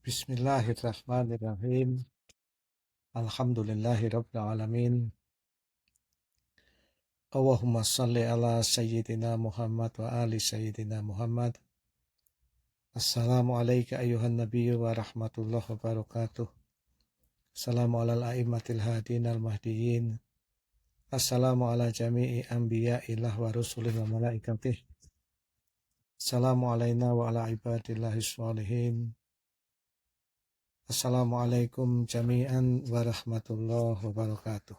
Bismillahirrahmanirrahim. Alhamdulillahirabbil alamin. Allahumma shalli ala sayyidina Muhammad wa ali sayyidina Muhammad. Assalamu alayka ayyuhan nabiyyu wa rahmatullahi wa barakatuh. Assalamu ala al-a'immatil hadin al-mahdiyyin. Assalamu ala jami'i anbiya'illah wa rusulih wa malaikatih. Assalamu alayna wa ala ibadillahis shalihin. Assalamualaikum jami'an wa rahmatullahi wa barakatuh.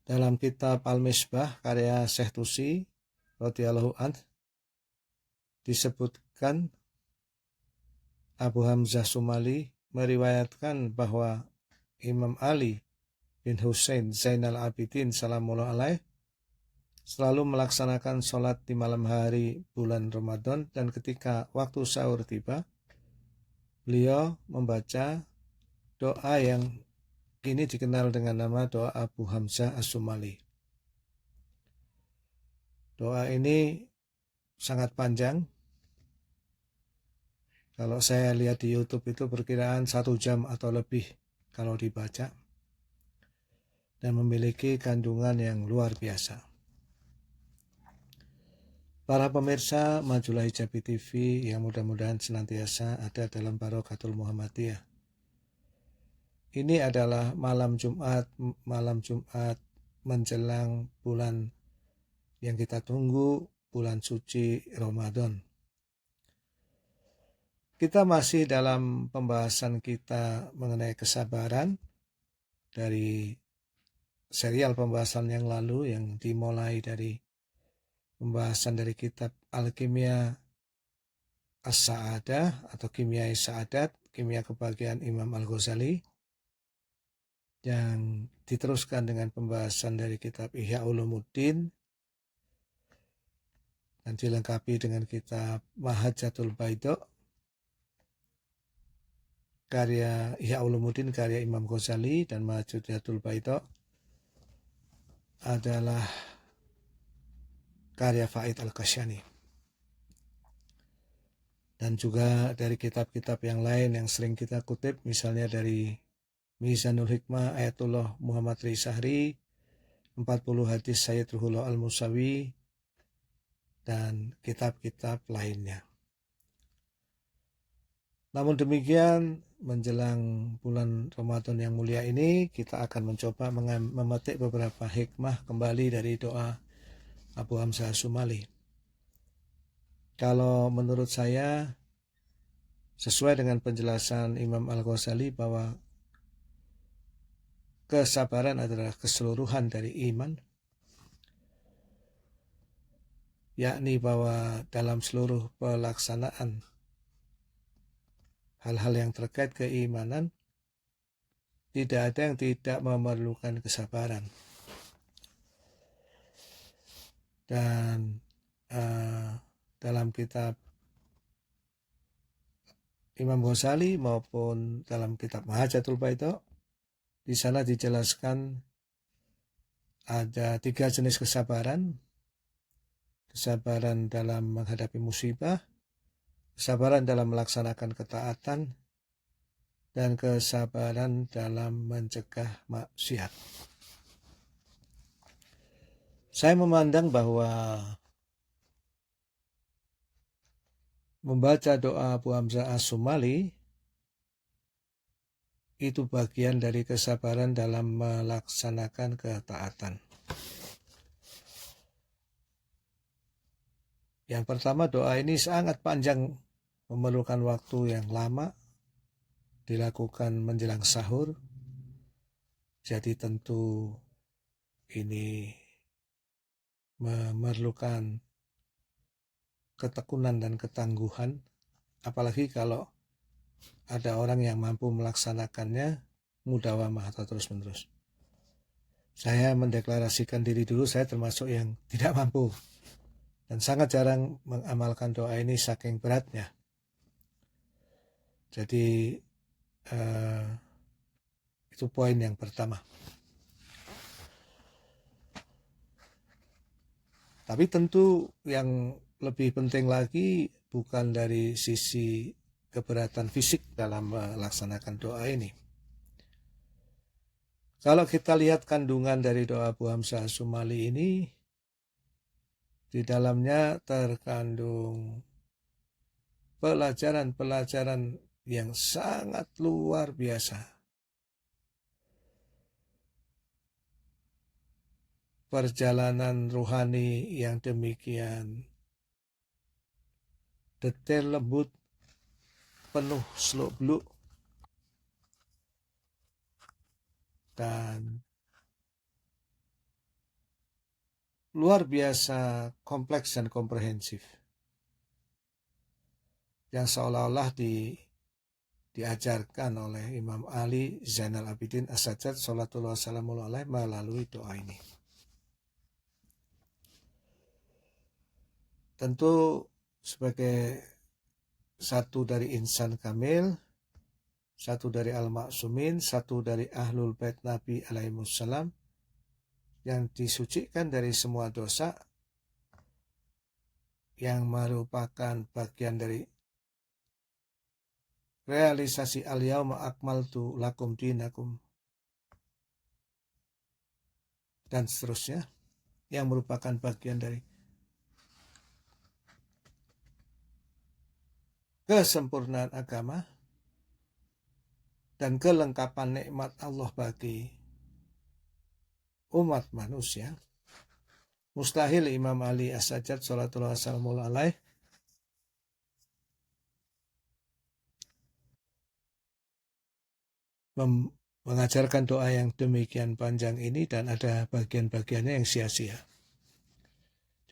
Dalam kitab Al-Misbah karya Syekh Tusi radhiyallahu anhu disebutkan Abu Hamzah Sumali meriwayatkan bahwa Imam Ali bin Husain Zainal Abidin salamullah alaih selalu melaksanakan sholat di malam hari bulan Ramadan, dan ketika waktu sahur tiba beliau membaca doa yang ini dikenal dengan nama doa Abu Hamzah As-Sumali. Doa ini sangat panjang. Kalau saya lihat di YouTube itu perkiraan 1 jam atau lebih kalau dibaca, dan memiliki kandungan yang luar biasa. Para pemirsa Majulah Hijabi TV yang mudah-mudahan senantiasa ada dalam Barokatul Muhammadiyah. Ini adalah malam Jumat menjelang bulan yang kita tunggu, bulan suci Ramadan. Kita masih dalam pembahasan kita mengenai kesabaran dari serial pembahasan yang lalu, yang dimulai dari pembahasan dari kitab Al-Kimia As-Sa'adah atau Kimia Sa'adat, Kimia Kebahagiaan Imam Al-Ghazali, yang diteruskan dengan pembahasan dari kitab Ihya Ulumuddin dan dilengkapi dengan kitab Mahajjatul Baidha karya Ihya Ulumuddin karya Imam Ghazali, dan Mahajjatul Baidha adalah karya Faid Al-Qasyani. Dan juga dari kitab-kitab yang lain yang sering kita kutip, misalnya dari Mizanul Hikmah Ayatullah Muhammad Risahri, 40 hadis Sayyid Ruhullah Al-Musawi, dan kitab-kitab lainnya. Namun demikian, menjelang bulan Ramadan yang mulia ini, kita akan mencoba memetik beberapa hikmah kembali dari doa Abu Hamzah Sumali. Kalau menurut saya, sesuai dengan penjelasan Imam Al-Ghazali bahwa kesabaran adalah keseluruhan dari iman, yakni bahwa dalam seluruh pelaksanaan hal-hal yang terkait keimanan, tidak ada yang tidak memerlukan kesabaran. Dan dalam kitab Imam Ghazali maupun dalam kitab Mahajjatul Baidha, di sana dijelaskan ada 3 jenis kesabaran. Kesabaran dalam menghadapi musibah, kesabaran dalam melaksanakan ketaatan, dan kesabaran dalam mencegah maksiat. Saya memandang bahwa membaca doa Abu Hamzah As-Sumali itu bagian dari kesabaran dalam melaksanakan ketaatan. Yang pertama, doa ini sangat panjang, memerlukan waktu yang lama, dilakukan menjelang sahur. Jadi tentu ini memerlukan ketekunan dan ketangguhan, apalagi kalau ada orang yang mampu melaksanakannya mudawamah atau terus-menerus. Saya mendeklarasikan diri dulu, saya termasuk yang tidak mampu dan sangat jarang mengamalkan doa ini saking beratnya. Jadi itu poin yang pertama. Tapi tentu yang lebih penting lagi bukan dari sisi keberatan fisik dalam melaksanakan doa ini. Kalau kita lihat kandungan dari doa Abu Hamzah As-Somali ini, di dalamnya terkandung pelajaran-pelajaran yang sangat luar biasa. Perjalanan rohani yang demikian detail, lembut, penuh seluk-beluk, dan luar biasa kompleks dan komprehensif, yang seolah-olah diajarkan oleh Imam Ali Zainal Abidin As-Sajjad Salatullah Salamullah alaih melalui doa ini. Tentu sebagai satu dari insan kamil, satu dari al-ma'sumin, satu dari ahlul bait Nabi alaihissalam yang disucikan dari semua dosa, yang merupakan bagian dari realisasi al-yauma akmaltu lakum dinakum dan seterusnya, yang merupakan bagian dari kesempurnaan agama dan kelengkapan nikmat Allah bagi umat manusia. Mustahil Imam Ali As-Sajjad Salatullah Salamullah alaih mengajarkan doa yang demikian panjang ini dan ada bagian-bagiannya yang sia-sia.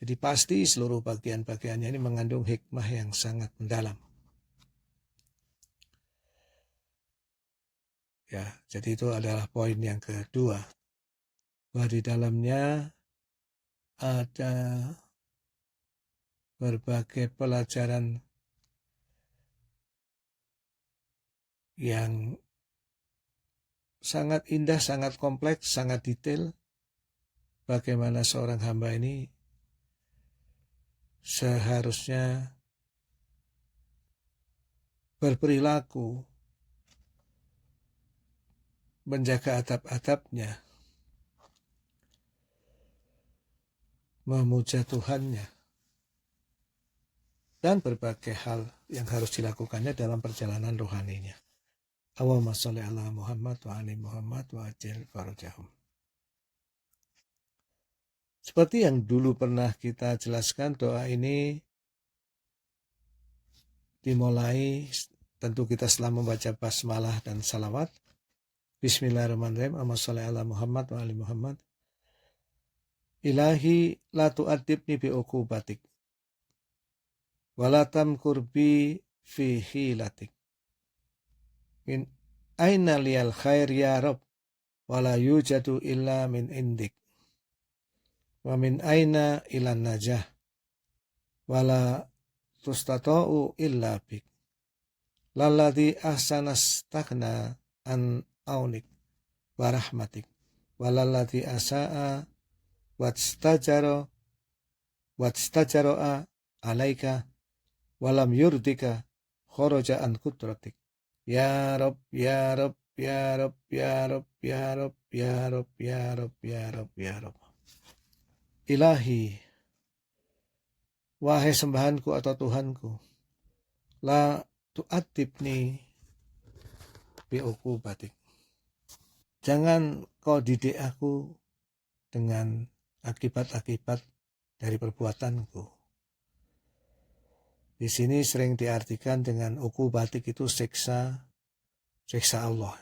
Jadi pasti seluruh bagian-bagiannya ini mengandung hikmah yang sangat mendalam. Ya, jadi itu adalah poin yang kedua. Bahwa di dalamnya ada berbagai pelajaran yang sangat indah, sangat kompleks, sangat detail. Bagaimana seorang hamba ini seharusnya berperilaku, menjaga adab-adabnya, memuja Tuhannya, dan berbagai hal yang harus dilakukannya dalam perjalanan rohaninya. Allahumma sholli ala Muhammad wa ali Muhammad wa ajil farajahum. Seperti yang dulu pernah kita jelaskan, doa ini dimulai tentu kita setelah membaca basmalah dan salawat. Bismillahirrahmanirrahim. Allahumma sholli ala Muhammad wa ali Muhammad. Ilahi la tu'adibni bi uqubatik wa la tamkur bi fi hilatik. Min aina liyal khair ya Rabb wa la yujadu illa min indik. Wa min aina ilan najah wa la tustata'u illa bik. Lalladhi ahsanastaghna an aunik wa rahmatik wa lalladhi asa'a watstajara'a alaika walam yurdika kharaja an kudratik. Ya Rabb, ya Rabb, ya Rabb, ya Rabb, ya Rabb, ya Rabb, ya Rabb, ya Rabb, ya Rabb. Ilahi, wahai sembahanku atau Tuhanku, la tu'adibni bi'uqubatik. Jangan kau didik aku dengan akibat-akibat dari perbuatanku. Di sini sering diartikan dengan uqubatik itu siksa Allah.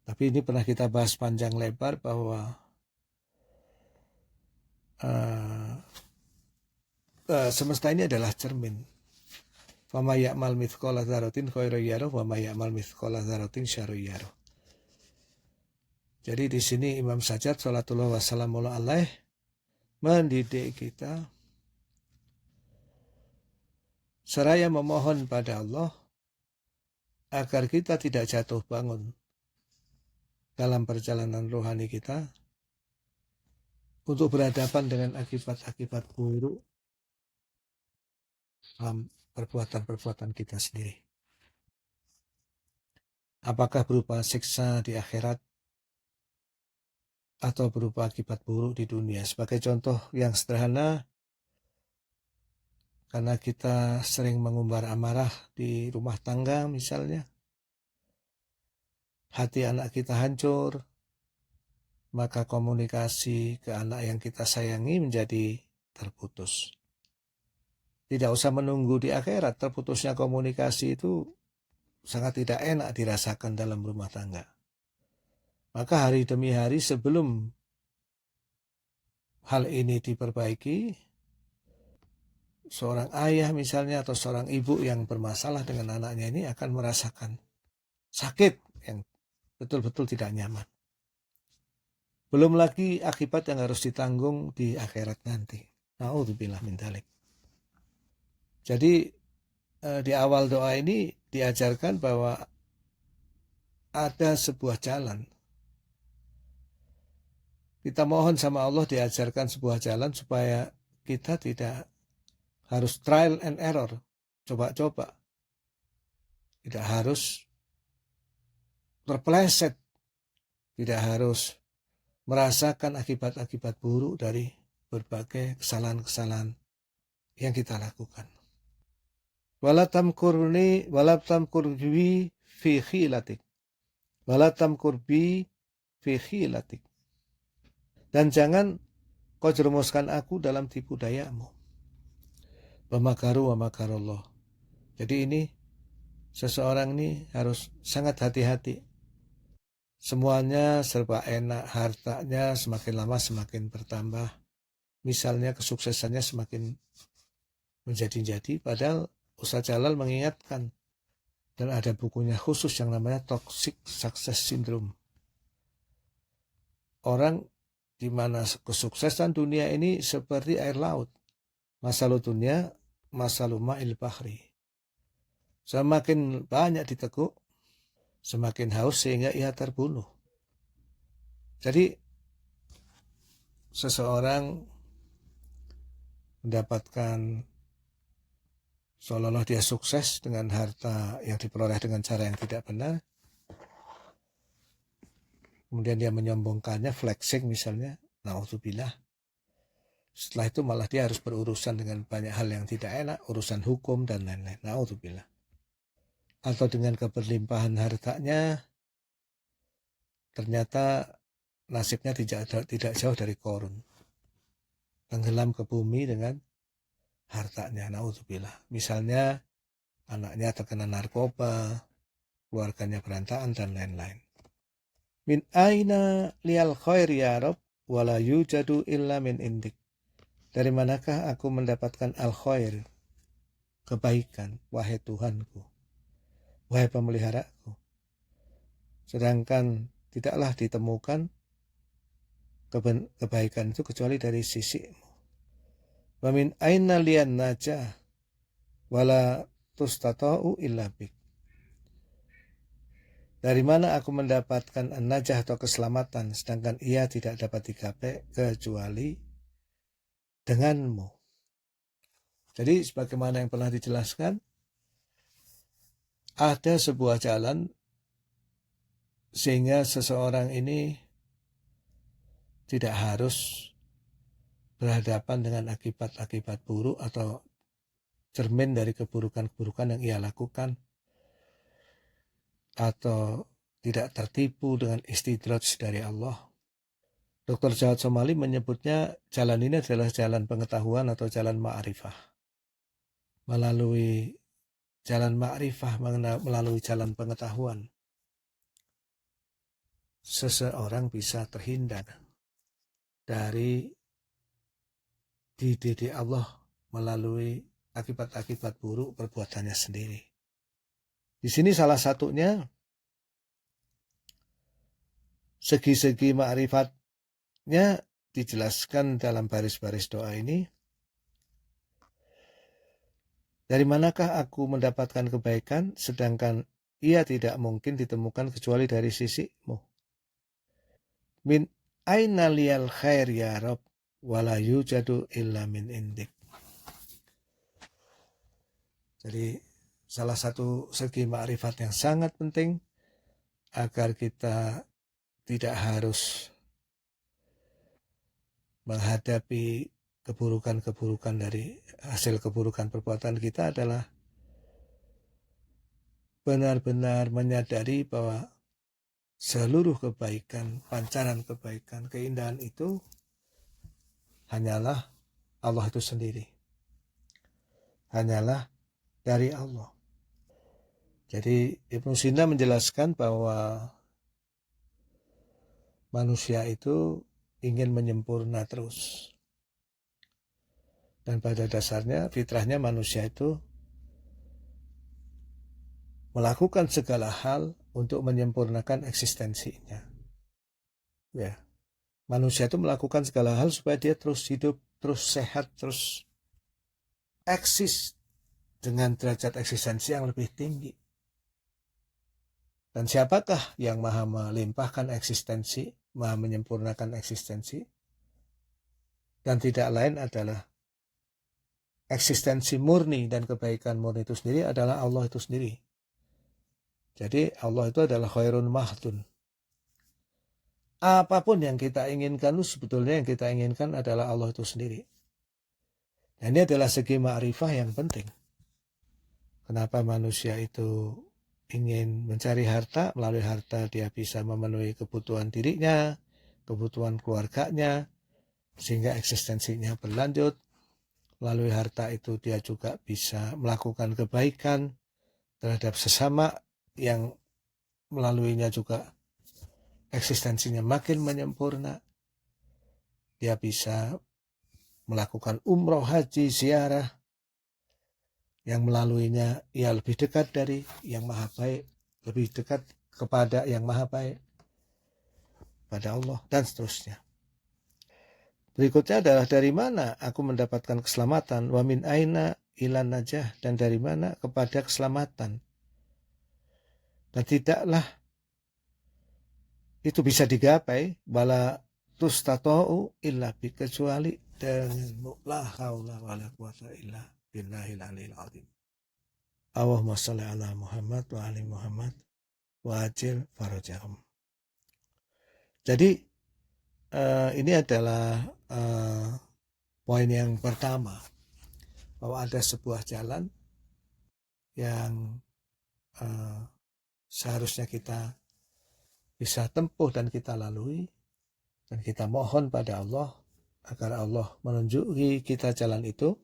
Tapi ini pernah kita bahas panjang lebar bahwa semesta ini adalah cermin. Fama ya'mal mithqala dzarratin khairan yarah wa ma ya'mal mithqala dzarratin syarran yarah. Jadi di sini Imam Sajjad Salatullah Wasallamullah alaih mendidik kita seraya memohon pada Allah agar kita tidak jatuh bangun dalam perjalanan rohani kita untuk berhadapan dengan akibat-akibat buruk dalam perbuatan-perbuatan kita sendiri. Apakah berupa siksa di akhirat atau berupa akibat buruk di dunia. Sebagai contoh yang sederhana, karena kita sering mengumbar amarah di rumah tangga misalnya, hati anak kita hancur, maka komunikasi ke anak yang kita sayangi menjadi terputus. Tidak usah menunggu di akhirat, terputusnya komunikasi itu sangat tidak enak dirasakan dalam rumah tangga. Maka hari demi hari sebelum hal ini diperbaiki, seorang ayah misalnya atau seorang ibu yang bermasalah dengan anaknya ini akan merasakan sakit yang betul-betul tidak nyaman. Belum lagi akibat yang harus ditanggung di akhirat nanti. Na'udzubillah min dzalik. Jadi di awal doa ini diajarkan bahwa ada sebuah jalan. Kita mohon sama Allah diajarkan sebuah jalan supaya kita tidak harus trial and error, coba-coba. Tidak harus terpeleset, tidak harus merasakan akibat-akibat buruk dari berbagai kesalahan-kesalahan yang kita lakukan. Wala tamkur bi fi khilatik. Wala tamkur bi fi khilatik. Dan jangan kau jerumuskan aku dalam tipu dayamu. Wa makaru wa makarallah. Jadi ini seseorang ini harus sangat hati-hati. Semuanya serba enak, hartanya semakin lama semakin bertambah. Misalnya kesuksesannya semakin menjadi-jadi, padahal Ustaz Jalal mengingatkan, dan ada bukunya khusus yang namanya Toxic Success Syndrome. Orang di mana kesuksesan dunia ini seperti air laut. Masalu dunia, masalu ma'il bahri. Semakin banyak ditekuk, semakin haus sehingga ia terbunuh. Jadi seseorang mendapatkan seolah-olah dia sukses dengan harta yang diperoleh dengan cara yang tidak benar. Kemudian dia menyombongkannya, flexing misalnya, na'udzubillah. Setelah itu malah dia harus berurusan dengan banyak hal yang tidak enak, urusan hukum dan lain-lain, na'udzubillah. Atau dengan keberlimpahan hartanya, ternyata nasibnya tidak jauh dari Qarun. Tenggelam ke bumi dengan hartanya, na'udzubillah. Misalnya anaknya terkena narkoba, keluarganya berantakan dan lain-lain. Min aina liyal khair ya Rabb wala yujadu illa min indik. Dari manakah aku mendapatkan al-khair, kebaikan, wahai Tuhanku, wahai pemeliharaku. Sedangkan tidaklah ditemukan kebaikan itu kecuali dari sisimu. Wa min aina liyan najah wala tustata'u illa bik. Dari mana aku mendapatkan an-najah atau keselamatan, sedangkan ia tidak dapat digapai kecuali denganmu. Jadi sebagaimana yang pernah dijelaskan, ada sebuah jalan sehingga seseorang ini tidak harus berhadapan dengan akibat-akibat buruk atau cermin dari keburukan-keburukan yang ia lakukan, atau tidak tertipu dengan istidraj dari Allah. Dr. Jawad Somali menyebutnya jalan ini adalah jalan pengetahuan atau jalan ma'rifah. Melalui jalan ma'rifah, melalui jalan pengetahuan, seseorang bisa terhindar dari dididik Allah melalui akibat-akibat buruk perbuatannya sendiri. Di sini salah satunya segi-segi ma'rifatnya dijelaskan dalam baris-baris doa ini. Dari manakah aku mendapatkan kebaikan sedangkan ia tidak mungkin ditemukan kecuali dari sisimu. Min aina liyal khair ya Rabb wala yujadu illa min indik. Jadi salah satu segi ma'rifat yang sangat penting agar kita tidak harus menghadapi keburukan-keburukan dari hasil keburukan perbuatan kita adalah benar-benar menyadari bahwa seluruh kebaikan, pancaran kebaikan, keindahan itu hanyalah Allah itu sendiri. Hanyalah dari Allah. Jadi Ibnu Sina menjelaskan bahwa manusia itu ingin menyempurna terus. Dan pada dasarnya fitrahnya manusia itu melakukan segala hal untuk menyempurnakan eksistensinya. Ya, manusia itu melakukan segala hal supaya dia terus hidup, terus sehat, terus eksis dengan derajat eksistensi yang lebih tinggi. Dan siapakah yang maha melimpahkan eksistensi, maha menyempurnakan eksistensi? Dan tidak lain adalah eksistensi murni dan kebaikan murni itu sendiri adalah Allah itu sendiri. Jadi Allah itu adalah khairun mahdun. Apapun yang kita inginkan, sebetulnya yang kita inginkan adalah Allah itu sendiri. Dan ini adalah segi ma'rifah yang penting. Kenapa manusia itu ingin mencari harta? Melalui harta dia bisa memenuhi kebutuhan dirinya, kebutuhan keluarganya, sehingga eksistensinya berlanjut. Melalui harta itu dia juga bisa melakukan kebaikan terhadap sesama yang melaluinya juga eksistensinya makin menyempurna. Dia bisa melakukan umroh, haji, ziarah yang melaluinya ia lebih dekat dari yang maha baik, lebih dekat kepada yang maha baik, pada Allah, dan seterusnya. Berikutnya adalah dari mana aku mendapatkan keselamatan, wa min aina ilan najah, dan dari mana kepada keselamatan. Dan tidaklah itu bisa digapai bala tustata'u illa bi, kecuali dengan la haula wala quwata illa billahil aliyil azim. Allahumma shalli ala Muhammad wa ali Muhammad wa ajil farajahum. Jadi ini adalah poin yang pertama, bahwa ada sebuah jalan yang seharusnya kita bisa tempuh dan kita lalui, dan kita mohon pada Allah agar Allah menunjuki kita jalan itu.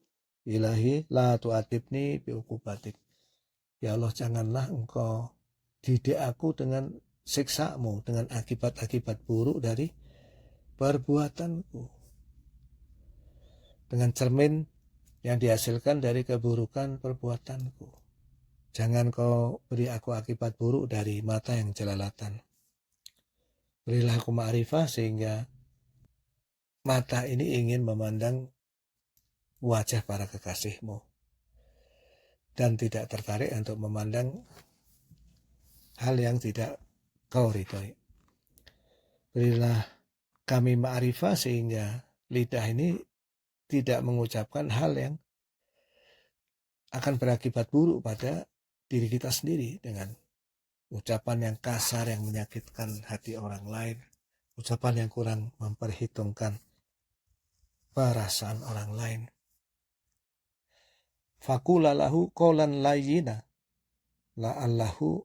Ilahi la tu'atibni bi'ukubatik, ya Allah janganlah engkau didik aku dengan siksamu, dengan akibat-akibat buruk dari perbuatanku, dengan cermin yang dihasilkan dari keburukan perbuatanku. Jangan kau beri aku akibat buruk dari mata yang jelalatan. Berilah aku ma'rifah sehingga mata ini ingin memandang wajah para kekasihmu dan tidak tertarik untuk memandang hal yang tidak kau ridhoi. Berilah kami ma'rifah sehingga lidah ini tidak mengucapkan hal yang akan berakibat buruk pada diri kita sendiri dengan ucapan yang kasar yang menyakitkan hati orang lain, ucapan yang kurang memperhitungkan perasaan orang lain. Faqula lahu qawlan layyina la'allahu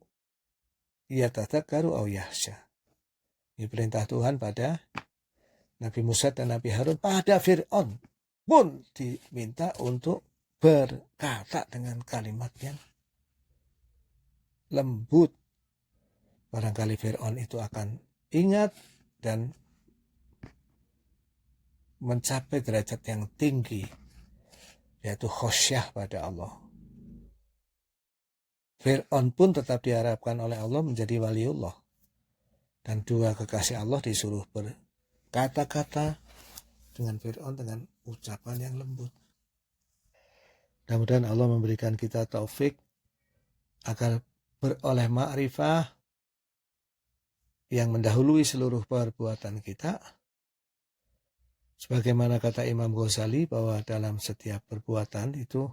yatadzakkaru aw yakhsha. Ini perintah Tuhan pada Nabi Musa dan Nabi Harun. Pada Fir'aun pun diminta untuk berkata dengan kalimat yang lembut. Barangkali Fir'aun itu akan ingat dan mencapai derajat yang tinggi, yaitu khosyah pada Allah. Fir'aun pun tetap diharapkan oleh Allah menjadi waliullah. Dan dua kekasih Allah disuruh berkata-kata dengan Fir'aun dengan ucapan yang lembut. Mudah-mudahan Allah memberikan kita taufik agar beroleh ma'rifah yang mendahului seluruh perbuatan kita. Sebagaimana kata Imam Ghazali bahwa dalam setiap perbuatan itu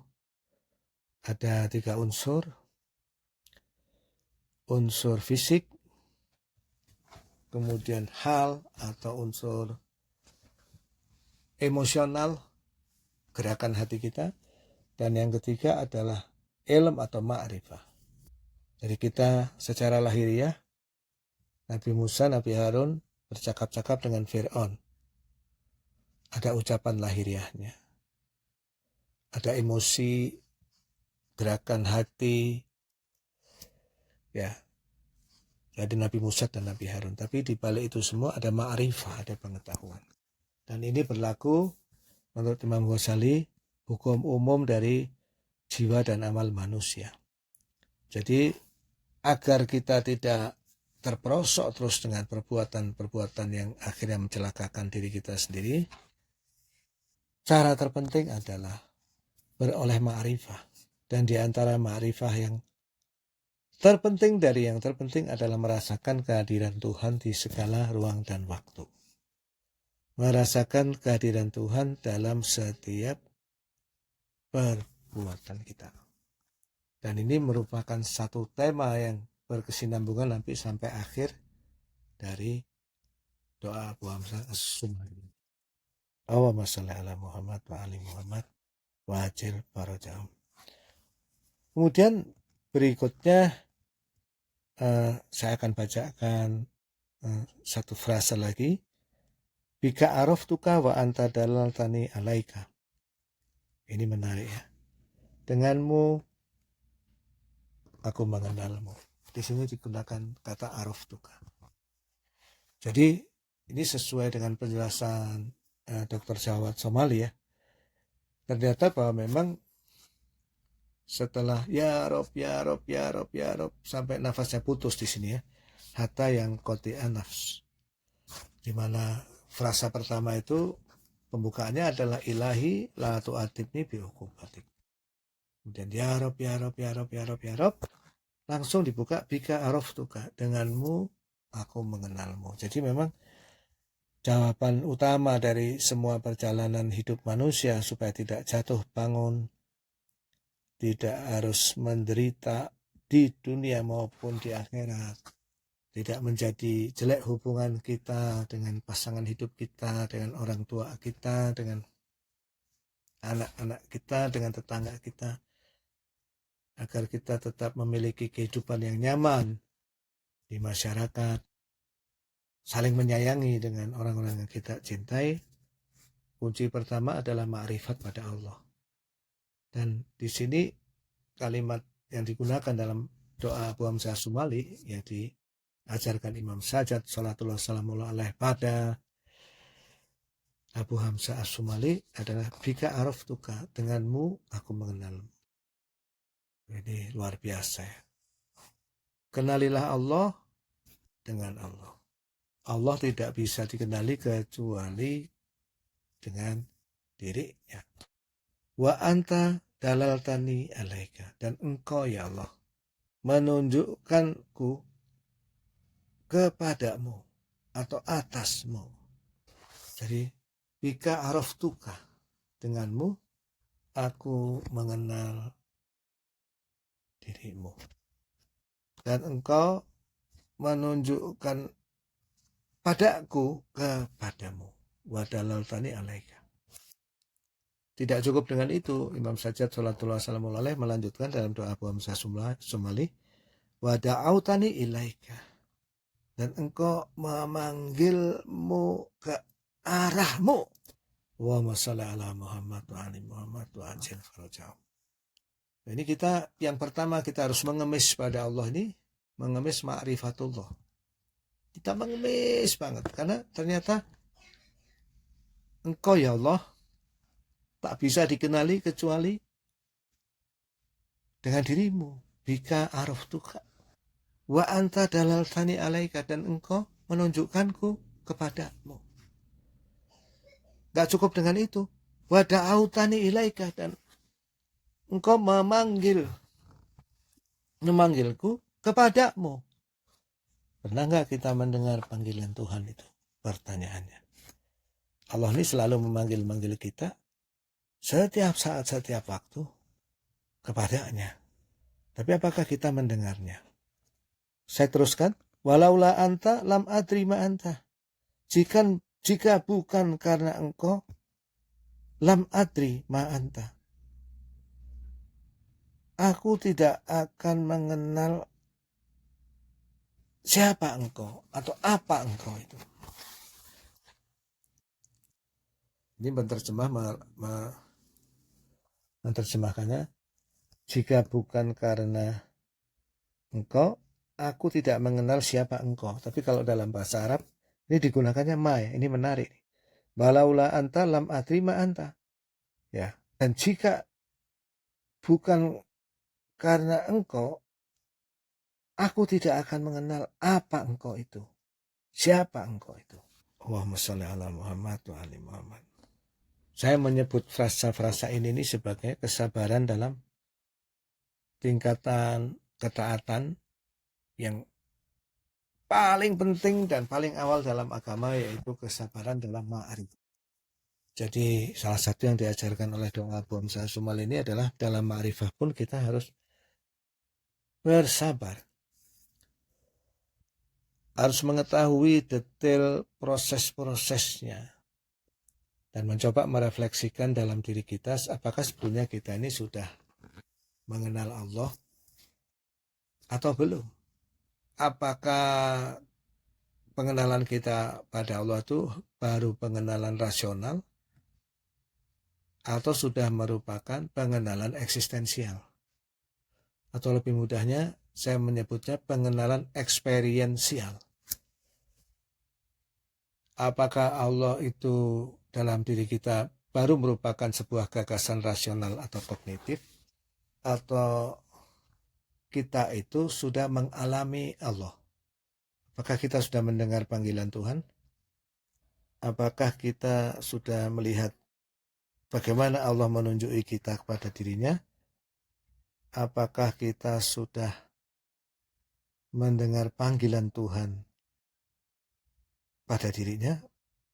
Ada 3 unsur. Unsur fisik, kemudian hal atau unsur emosional, gerakan hati kita, dan yang ketiga adalah ilm atau ma'rifah. Jadi kita secara lahiriah, Nabi Musa, Nabi Harun bercakap-cakap dengan Fir'aun. Ada ucapan lahiriahnya, ada emosi, gerakan hati, ya. Jadi Nabi Musa dan Nabi Harun. Tapi di balik itu semua ada ma'rifah, ada pengetahuan. Dan ini berlaku menurut Imam Ghazali hukum umum dari jiwa dan amal manusia. Jadi agar kita tidak terperosok terus dengan perbuatan-perbuatan yang akhirnya mencelakakan diri kita sendiri, cara terpenting adalah beroleh ma'rifah. Dan di antara ma'rifah yang terpenting dari yang terpenting adalah merasakan kehadiran Tuhan di segala ruang dan waktu. Merasakan kehadiran Tuhan dalam setiap perbuatan kita. Dan ini merupakan satu tema yang berkesinambungan sampai akhir dari doa Abu Hamzah As-Sumali. Allahumma shalli ala Muhammad wa ali Muhammad wa ajil farajahum. Kemudian berikutnya saya akan bacakan satu frasa lagi. Bika araftuka wa anta dalaltani alaika. Ini menarik ya. Denganmu aku mengenalmu. Di sini digunakan kata araftuka. Jadi ini sesuai dengan penjelasan Dr. Jawad Somali ya. Ternyata bahwa memang setelah ya Rob sampai nafasnya putus di sini ya. Hatta yang qati'an nafs. Di mana frasa pertama itu pembukaannya adalah ilahi la tu'atibni bi uqubatik. Kemudian ya Rob, langsung dibuka bika araftuka, denganmu aku mengenalmu. Jadi memang jawaban utama dari semua perjalanan hidup manusia supaya tidak jatuh bangun, tidak harus menderita di dunia maupun di akhirat, tidak menjadi jelek hubungan kita dengan pasangan hidup kita, dengan orang tua kita, dengan anak-anak kita, dengan tetangga kita, agar kita tetap memiliki kehidupan yang nyaman di masyarakat, saling menyayangi dengan orang-orang yang kita cintai. Kunci pertama adalah ma'rifat pada Allah. Dan di sini kalimat yang digunakan dalam doa Abu Hamzah As-Sumali yang diajarkan Imam Sajjad salatullah salamullah alaih pada Abu Hamzah As-Sumali adalah bika araftuka, denganmu aku mengenalmu. Ini luar biasa ya. Kenalilah Allah dengan Allah. Allah tidak bisa dikenali kecuali dengan dirinya. Wa anta dalaltani alaika, dan engkau ya Allah menunjukkanku kepadamu atau atasmu. Jadi bika araftuka, denganmu aku mengenal dirimu, dan engkau menunjukkan padaku kepadamu. Wa dalaltani alaika. Tidak cukup dengan itu, Imam Sajjad salatullah salamullah alaih melanjutkan dalam doa Abu Hamzah As-Sumali, wa da'autani ilaika, dan engkau memanggilmu ke arahmu. Wa shalli ala Muhammad wa ali Muhammad wa ajil farajahum. Ini kita yang pertama kita harus mengemis pada Allah ini, mengemis ma'rifatullah. Kita mengemis banget karena ternyata engkau ya Allah tak bisa dikenali kecuali dengan dirimu. Bika araftuka wa anta dalaltani alaika, dan engkau menunjukkanku kepadamu. Gak cukup dengan itu. Wa da'autani ilaika, dan engkau memanggilku kepadamu. Pernah gak kita mendengar panggilan Tuhan itu? Pertanyaannya. Allah ini selalu memanggil-manggil kita setiap saat, setiap waktu. kepadanya. Tapi apakah kita mendengarnya? Saya teruskan, walaula anta lam adri ma anta. Jika bukan karena engkau, lam adri ma anta. Aku tidak akan mengenal siapa engkau atau apa engkau itu. Ini menerjemahkannya, jika bukan karena engkau, aku tidak mengenal siapa engkau. Tapi kalau dalam bahasa Arab, ini digunakannya ma, ya. Ini menarik. Walaula anta lam adri ma anta. Ya. Dan jika bukan karena engkau, aku tidak akan mengenal apa engkau itu. Siapa engkau itu. Allahumma sholli ala Muhammad wa ali Muhammad. Saya menyebut frasa-frasa ini sebagai kesabaran dalam tingkatan ketaatan yang paling penting dan paling awal dalam agama, yaitu kesabaran dalam ma'rifat. Jadi salah satu yang diajarkan oleh doa Abu Hamzah As-Somali ini adalah dalam ma'rifah pun kita harus bersabar. Harus mengetahui detail proses-prosesnya. Dan mencoba merefleksikan dalam diri kita, apakah sebetulnya kita ini sudah mengenal Allah atau belum. Apakah pengenalan kita pada Allah itu baru pengenalan rasional atau sudah merupakan pengenalan eksistensial. Atau lebih mudahnya saya menyebutnya pengenalan eksperiensial. Apakah Allah itu dalam diri kita baru merupakan sebuah gagasan rasional atau kognitif, atau kita itu sudah mengalami Allah? Apakah kita sudah mendengar panggilan Tuhan? Apakah kita sudah melihat bagaimana Allah menunjuki kita kepada dirinya? Apakah kita sudah mendengar panggilan Tuhan pada dirinya?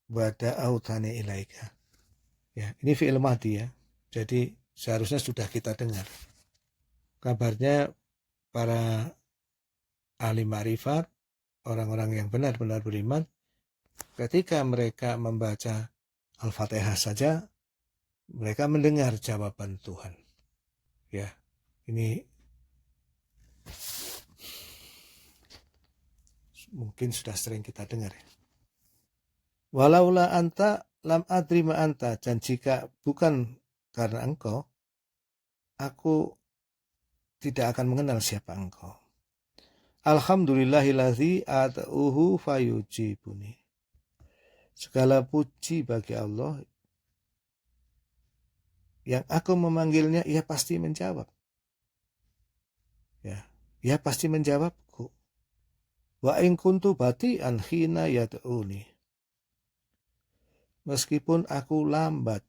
Wada autani ilaika. Ya, ini fi'il madhi ya. Jadi seharusnya sudah kita dengar. Kabarnya para ahli ma'rifat, orang-orang yang benar-benar beriman, ketika mereka membaca Al-Fatihah saja, mereka mendengar jawaban Tuhan. Ya, ini mungkin sudah sering kita dengar ya. Walaula anta lam adri ma anta. Dan jika bukan karena engkau, aku tidak akan mengenal siapa engkau. Alhamdulillahillazi ata'uhu fayujibuni. Segala puji bagi Allah, yang aku memanggilnya, ia pasti menjawab. Ya, ia pasti menjawabku. Wa in kuntu bati'an hina yad'uni. Meskipun aku lambat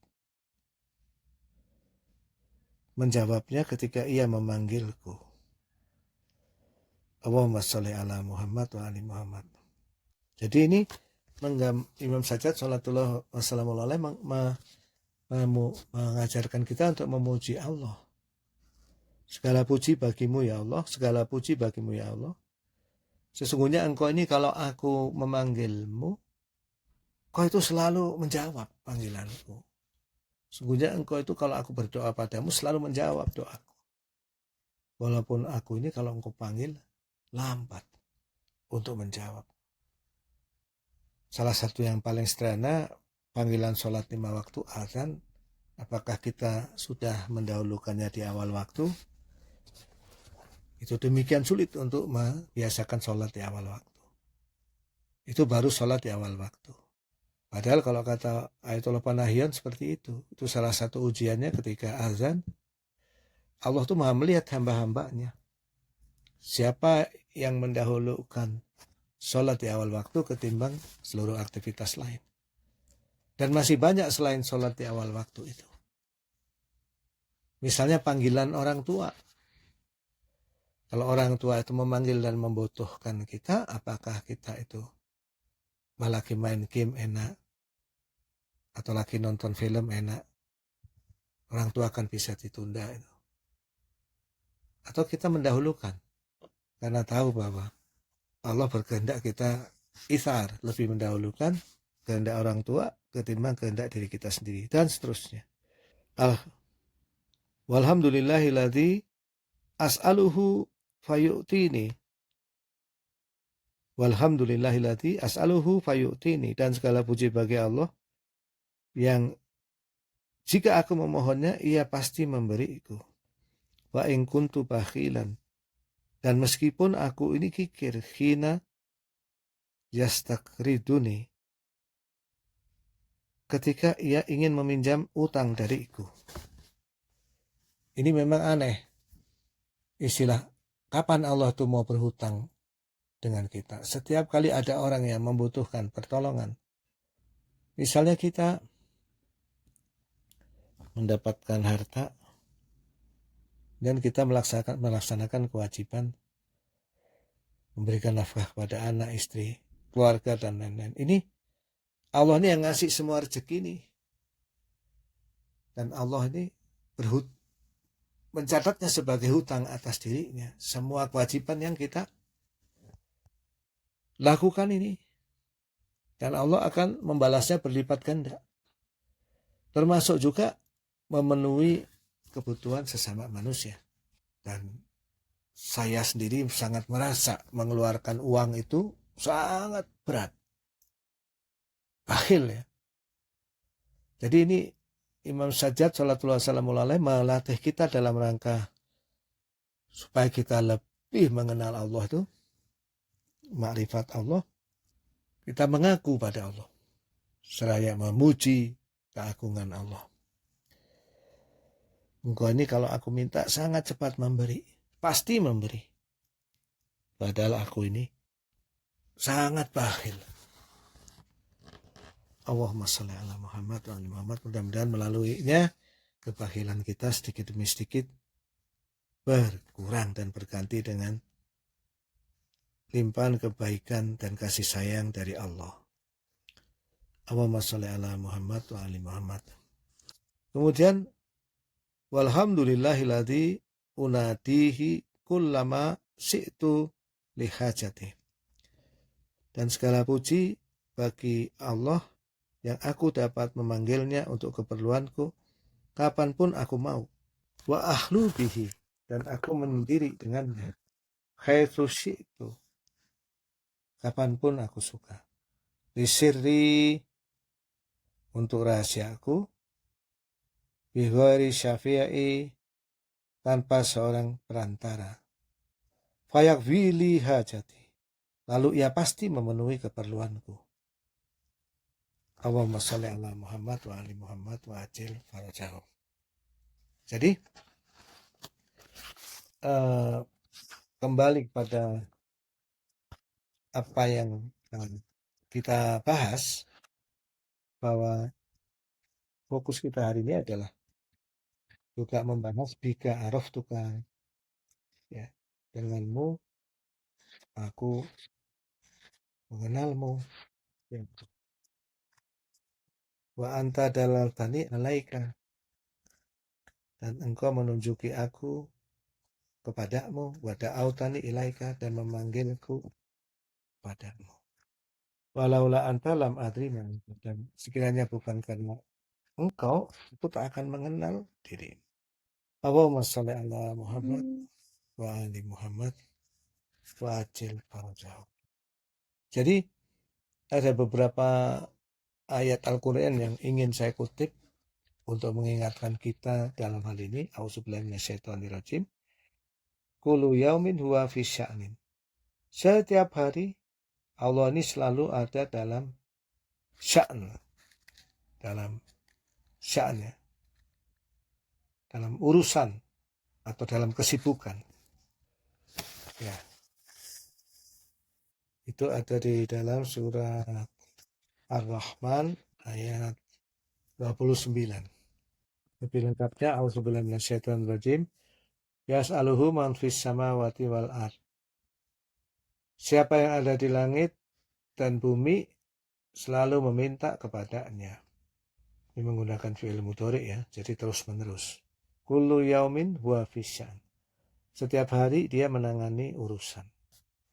menjawabnya ketika ia memanggilku. Allahumma sholli ala Muhammad wa ali Muhammad. Jadi ini Imam Sajjad salatullah wassalamu alaih mengajarkan kita untuk memuji Allah. Segala puji bagimu ya Allah, segala puji bagimu ya Allah. Sesungguhnya engkau ini kalau aku memanggilmu, kau itu selalu menjawab panggilanku. Sesungguhnya engkau itu kalau aku berdoa padamu selalu menjawab doaku. Walaupun aku ini kalau engkau panggil lambat untuk menjawab. Salah satu yang paling sederhana, panggilan sholat 5 waktu azan, apakah kita sudah mendahulukannya di awal waktu? Itu demikian sulit untuk membiasakan sholat di awal waktu. Itu baru sholat di awal waktu. Padahal kalau kata Ayatullah Panahian seperti itu salah satu ujiannya ketika azan. Allah tuh maha melihat hamba-hambanya. Siapa yang mendahulukan sholat di awal waktu ketimbang seluruh aktivitas lain. Dan masih banyak selain sholat di awal waktu itu. Misalnya panggilan orang tua. Kalau orang tua itu memanggil dan membutuhkan kita, apakah kita itu lagi main game enak atau lagi nonton film enak? Orang tua akan bisa ditunda itu. atau kita mendahulukan karena tahu bahwa Allah berkehendak kita ithar, lebih mendahulukan kehendak orang tua ketimbang kehendak diri kita sendiri, dan seterusnya. Walhamdulillahilladzi as'aluhu fayu'tini. Walhamdulillahilladzi as'aluhu fayu'tini. Dan segala puji bagi Allah yang jika aku memohonnya, ia pasti memberiku. Wa in kuntu bakhilan. Dan meskipun aku ini kikir, khina yastakriduni, ketika ia ingin meminjam utang dariku. Ini memang aneh. Istilah, kapan Allah tuh mau berhutang dengan kita? Setiap kali ada orang yang membutuhkan pertolongan. Misalnya kita mendapatkan harta dan kita melaksanakan kewajiban memberikan nafkah kepada anak, istri, keluarga, dan lain-lain. Ini Allah ini yang ngasih semua rezeki ini. Dan Allah ini mencatatnya sebagai hutang atas dirinya. Semua kewajiban yang kita lakukan ini. Dan Allah akan membalasnya berlipat ganda. Termasuk juga memenuhi kebutuhan sesama manusia. Dan saya sendiri sangat merasa mengeluarkan uang itu sangat berat. Bakhil ya. Jadi ini Imam Sajjad Salatullah Salamullahi alaih melatih kita dalam rangka supaya kita lebih mengenal Allah itu, makrifat Allah, kita mengaku pada Allah seraya memuji keagungan Allah. Engkau ini kalau aku minta sangat cepat memberi, pasti memberi. Padahal aku ini sangat bakhil. Allahumma sholli ala Muhammad wa ala Muhammad. Mudah-mudahan melaluinya kebakhilan kita sedikit demi sedikit berkurang dan berganti dengan limpahan kebaikan dan kasih sayang dari Allah. Allahumma sholli ala Muhammad wa ala Muhammad. Kemudian walhamdulillahilladzi unadihi kullama syi'tu lihajati. Dan segala puji bagi Allah yang aku dapat memanggilnya untuk keperluanku kapanpun aku mau. Wa ahlu bihi, dan aku mendiri dengannya. Haitsu syi'tu, kapanpun aku suka. Lisirri, untuk rahasiaku. Bighairi syafi'i, tanpa seorang perantara. Fayakfili hajati, lalu ia pasti memenuhi keperluanku. Allahumma sholli ala Muhammad wa ali Muhammad wa ajil farajahu. Jadi kembali kepada apa yang kita bahas, bahwa fokus kita hari ini adalah juga membahas bika araftuka, ya, denganmu aku mengenalmu, ya. Wa anta dalaltani alaika, dan engkau menunjuki aku kepadamu. Wa da'autani ilaika, dan memanggilku padamu. Walaula anta lam adri, dan sekiranya bukan karena engkau, aku tak akan mengenal diri. Allahumma sholli ala Muhammad wa ali Muhammad wa ajil farajahu. Jadi ada beberapa ayat Al-Quran yang ingin saya kutip untuk mengingatkan kita dalam hal ini. A'udzubillahi minasyaitonirrajim. Kullu yaumin huwa fi sya'nin. Setiap hari Allah ini selalu ada dalam sya'n, dalam sya'nya, dalam urusan atau dalam kesibukan. Ya. Itu ada di dalam surah Ar-Rahman ayat 29. Lebih lengkapnya, a'udzubillahi minasyaitonirrajim. Yas'aluhu man fis samawati wal ard. Siapa yang ada di langit dan bumi selalu meminta kepadanya. Ini menggunakan fi'il mudhari ya, jadi terus menerus. Kullu yaumin huwa fisyan. setiap hari dia menangani urusan.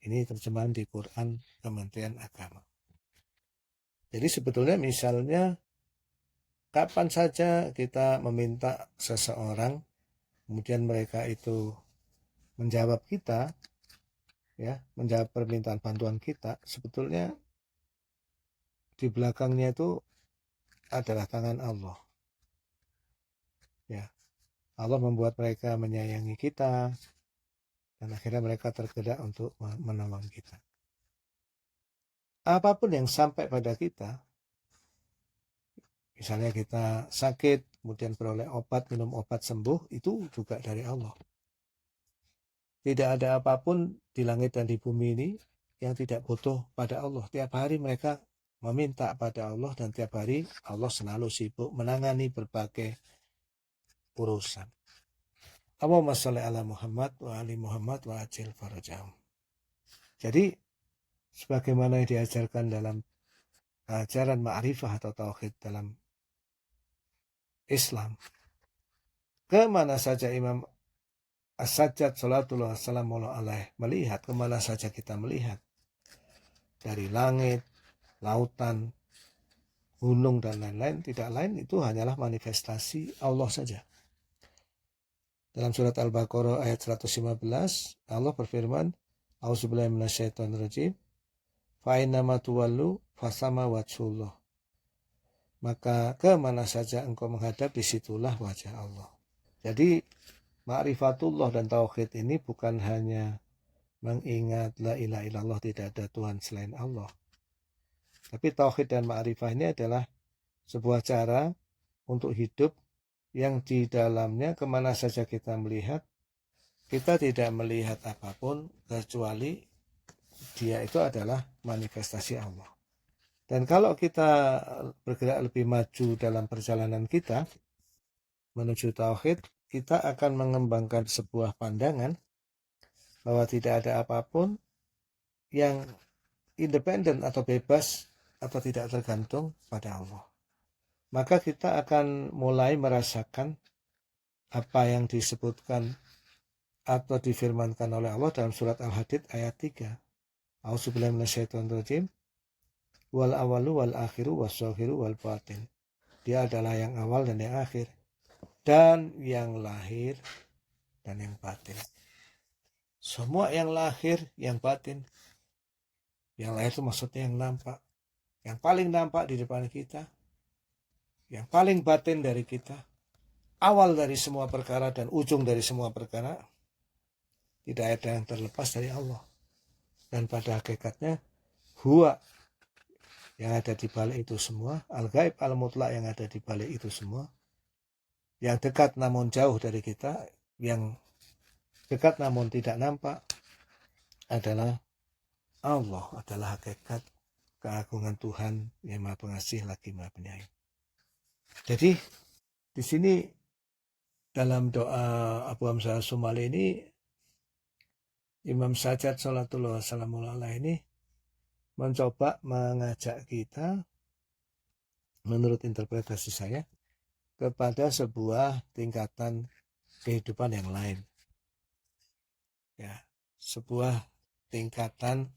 Ini terjemahan di Quran Kementerian Agama. Jadi sebetulnya misalnya kapan saja kita meminta seseorang, kemudian mereka itu menjawab kita, ya, menjawab permintaan bantuan kita, sebetulnya di belakangnya itu adalah tangan Allah. Ya, Allah membuat mereka menyayangi kita, dan akhirnya mereka tergerak untuk menolong kita. Apapun yang sampai pada kita, misalnya kita sakit, kemudian beroleh obat, minum obat sembuh, itu juga dari Allah. Tidak ada apapun di langit dan di bumi ini yang tidak butuh pada Allah. Tiap hari mereka meminta pada Allah, dan tiap hari Allah selalu sibuk menangani berbagai urusan. Allahumma sholli ala Muhammad wa ali Muhammad wa ajil farajahum. Jadi sebagaimana yang diajarkan dalam ajaran ma'rifah atau tauhid dalam Islam, kemana saja Imam As-Sajjad salatullah wassalamualaihi alaih melihat, kemana saja kita melihat, dari langit, lautan, gunung, dan lain-lain, tidak lain itu hanyalah manifestasi Allah saja. Dalam surat Al-Baqarah ayat 115, Allah berfirman, A'udzubillahi minasyaitonirrajim, fa'inama tuwallu fasama wajhullah. Maka kemana saja engkau menghadap, disitulah wajah Allah. Jadi ma'rifatullah dan tauhid ini bukan hanya mengingat la ilaha illallah, tidak ada Tuhan selain Allah. Tapi tauhid dan ma'rifah ini adalah sebuah cara untuk hidup yang di dalamnya kemana saja kita melihat, kita tidak melihat apapun kecuali dia itu adalah manifestasi Allah. Dan kalau kita bergerak lebih maju dalam perjalanan kita menuju tauhid, kita akan mengembangkan sebuah pandangan bahwa tidak ada apapun yang independen atau bebas atau tidak tergantung pada Allah. Maka kita akan mulai merasakan apa yang disebutkan atau difirmankan oleh Allah dalam surat Al-Hadid ayat 3. A'udzubillahi minasyaitonirrajim. Wal awalu wal akhiru was-zahiru wal batin. Dia adalah yang awal dan yang akhir, dan yang lahir dan yang batin. Semua yang lahir, yang batin. Yang lahir itu maksudnya yang nampak. Yang paling nampak di depan kita, yang paling batin dari kita, awal dari semua perkara dan ujung dari semua perkara, tidak ada yang terlepas dari Allah. Dan pada hakikatnya, huwa yang ada di balik itu semua, al-ghaib al-mutlak yang ada di balik itu semua, yang dekat namun jauh dari kita, yang dekat namun tidak nampak, adalah Allah, adalah hakikat keagungan Tuhan yang Maha Pengasih lagi Maha Penyayang. Jadi di sini dalam doa Abu Hamzah As-Somali ini, Imam Sajjad salatullah wassalamualaihi alaihi ini mencoba mengajak kita, menurut interpretasi saya, kepada sebuah tingkatan kehidupan yang lain. Ya, sebuah tingkatan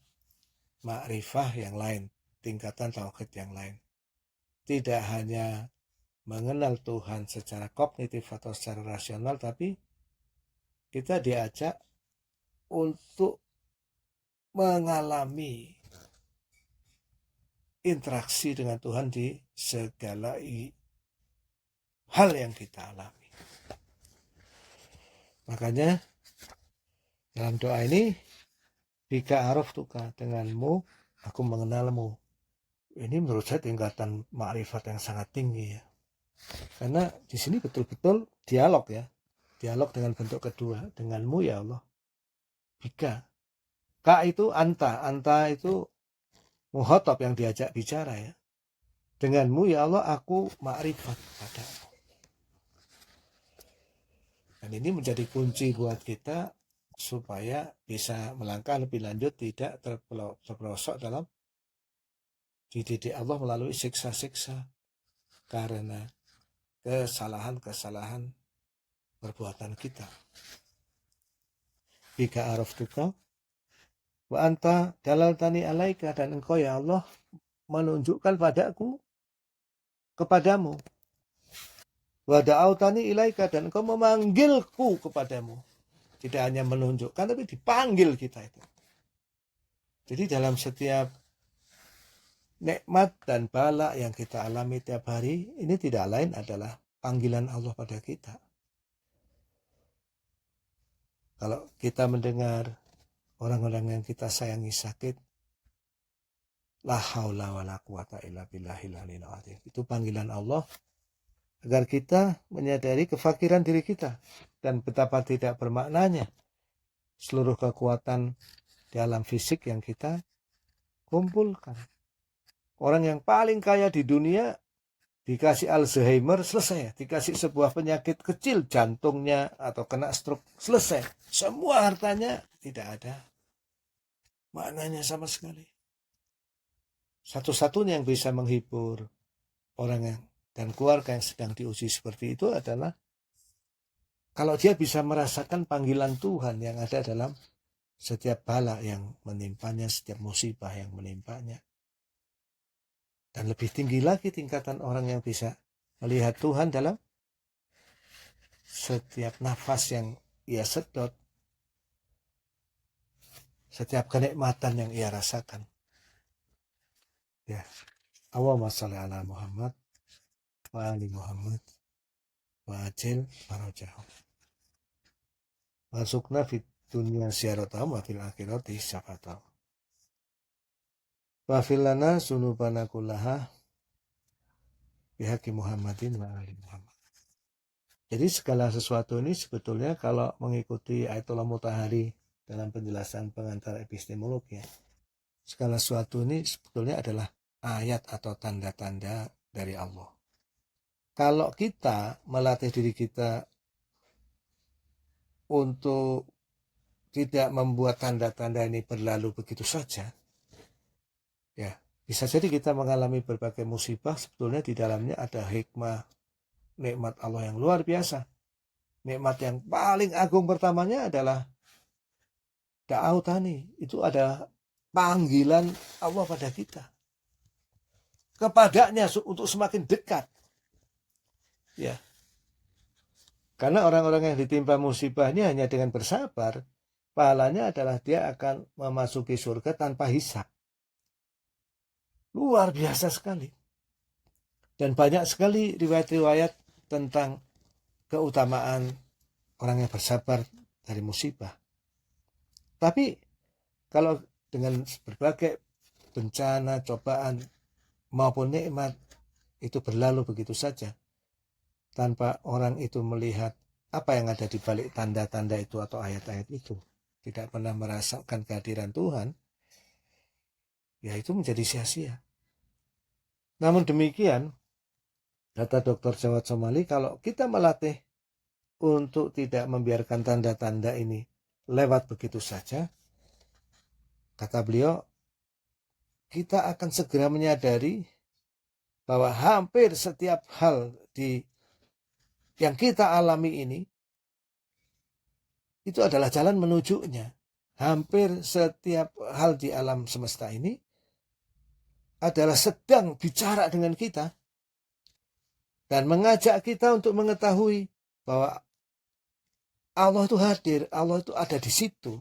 ma'rifah yang lain, tingkatan tauhid yang lain. Tidak hanya mengenal Tuhan secara kognitif atau secara rasional, tapi kita diajak untuk mengalami interaksi dengan Tuhan di segala hal yang kita alami. Makanya dalam doa ini, bika araftuka, denganmu aku mengenalmu. Ini menurut saya tingkatan ma'rifat yang sangat tinggi ya. Karena di sini betul-betul dialog ya. Dialog dengan bentuk kedua, denganmu ya Allah. Bika. Ka itu anta itu muhotob yang diajak bicara ya. Denganmu ya Allah aku ma'rifat padamu. Dan ini menjadi kunci buat kita supaya bisa melangkah lebih lanjut, tidak terperosok dalam dididik Allah melalui siksa-siksa karena kesalahan-kesalahan perbuatan kita. bika araftuka wa anta dalaltani alaika, dan engkau ya Allah menunjukkan padaku kepadamu, wa da'autani ilaika, dan engkau memanggilku kepadamu. Tidak hanya menunjukkan tapi dipanggil kita itu. Jadi dalam setiap nikmat dan bala yang kita alami tiap hari, ini tidak lain adalah panggilan Allah pada kita. Kalau kita mendengar orang-orang yang kita sayangi sakit, la haula wala quwata illa billahil aliyil azim. Itu panggilan Allah agar kita menyadari kefakiran diri kita dan betapa tidak bermaknanya seluruh kekuatan di alam fisik yang kita kumpulkan. Orang yang paling kaya di dunia dikasih Alzheimer, selesai. Dikasih sebuah penyakit kecil, jantungnya atau kena stroke, selesai. Semua hartanya tidak ada maknanya sama sekali. Satu-satunya yang bisa menghibur orang yang dan keluarga yang sedang diuji seperti itu adalah kalau dia bisa merasakan panggilan Tuhan yang ada dalam setiap bala yang menimpanya, setiap musibah yang menimpanya. Dan lebih tinggi lagi tingkatan orang yang bisa melihat Tuhan dalam setiap nafas yang ia sedot, setiap kenikmatan yang ia rasakan. Ya, Allahumma shalli ala Muhammad wa ali Muhammad wa ajil farajahum. Masukna fit dunia syaratahum wa fil akhirati syafatahum. Wa filana sunubana kullaha bihaqi Muhammadin wa ali Muhammad. Jadi segala sesuatu ini sebetulnya kalau mengikuti Ayatollah Mutahari dalam penjelasan pengantar epistemologi, segala sesuatu ini sebetulnya adalah ayat atau tanda-tanda dari Allah. Kalau kita melatih diri kita untuk tidak membuat tanda-tanda ini berlalu begitu saja, ya bisa jadi kita mengalami berbagai musibah, sebetulnya di dalamnya ada hikmah, nikmat Allah yang luar biasa. Nikmat yang paling agung pertamanya adalah da'autani, itu ada panggilan Allah pada kita, kepadanya untuk semakin dekat. Ya, karena orang-orang yang ditimpa musibah ini hanya dengan bersabar, pahalanya adalah dia akan memasuki surga tanpa hisab. Luar biasa sekali. Dan banyak sekali riwayat-riwayat tentang keutamaan orang yang bersabar dari musibah. Tapi kalau dengan berbagai bencana, cobaan maupun nikmat itu berlalu begitu saja, tanpa orang itu melihat apa yang ada di balik tanda-tanda itu atau ayat-ayat itu, tidak pernah merasakan kehadiran Tuhan, ya itu menjadi sia-sia. Namun demikian, kata Dr. Jawad Somali, kalau kita melatih untuk tidak membiarkan tanda-tanda ini lewat begitu saja, kata beliau, kita akan segera menyadari bahwa hampir setiap hal yang kita alami ini itu adalah jalan menujunya. Hampir setiap hal di alam semesta ini adalah sedang bicara dengan kita dan mengajak kita untuk mengetahui bahwa Allah itu hadir, Allah itu ada di situ.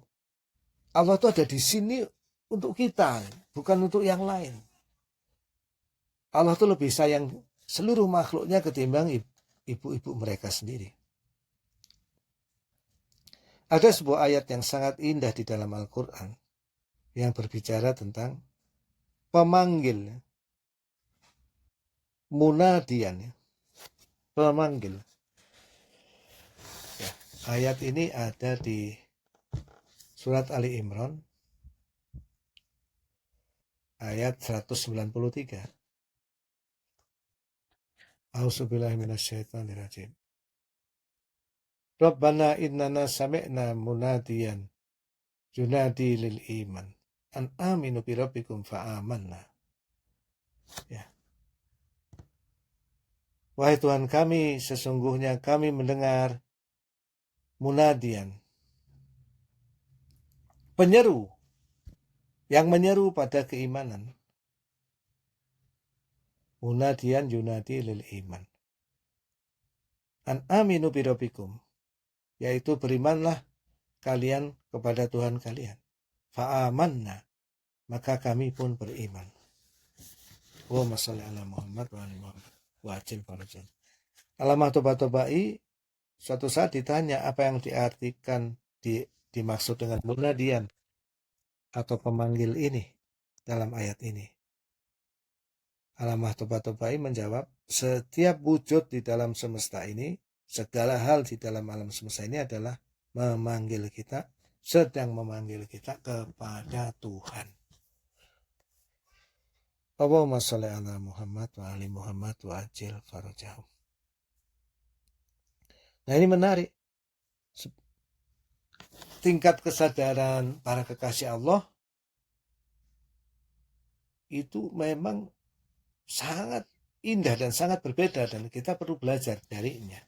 Allah itu ada di sini untuk kita, bukan untuk yang lain. Allah itu lebih sayang seluruh makhluknya ketimbang ibu-ibu mereka sendiri. Ada sebuah ayat yang sangat indah di dalam Al-Quran yang berbicara tentang pemanggil, munadian, pemanggil. Ya, ayat ini ada di surat Ali Imran ayat 193. A'udzubillahi minasyaitonirrajim. Rabbana innana sami'na munadiyan yunadi lil iman an aminu bi rabbikum fa'amanna. Ya. Wahai Tuhan kami, sesungguhnya kami mendengar munadian, penyeru yang menyeru pada keimanan. Munadian yunadi lil iman. An aminu birabbikum, yaitu berimanlah kalian kepada Tuhan kalian. Fa'amanna, maka kami pun beriman. Allahumma sholli ala Muhammad wa ali Muhammad wa ajil farajah. Alamah toba-tobai, suatu saat ditanya apa yang diartikan dimaksud dengan munadian atau pemanggil ini dalam ayat ini. Alamah toba-tobai menjawab, setiap wujud di dalam semesta ini, segala hal di dalam alam semesta ini adalah memanggil kita, sedang memanggil kita kepada Tuhan. Allahumma sholli ala Muhammad wa ali Muhammad wa ajil farajahum. Nah, ini menarik. Tingkat kesadaran para kekasih Allah itu memang sangat indah dan sangat berbeda, dan kita perlu belajar darinya.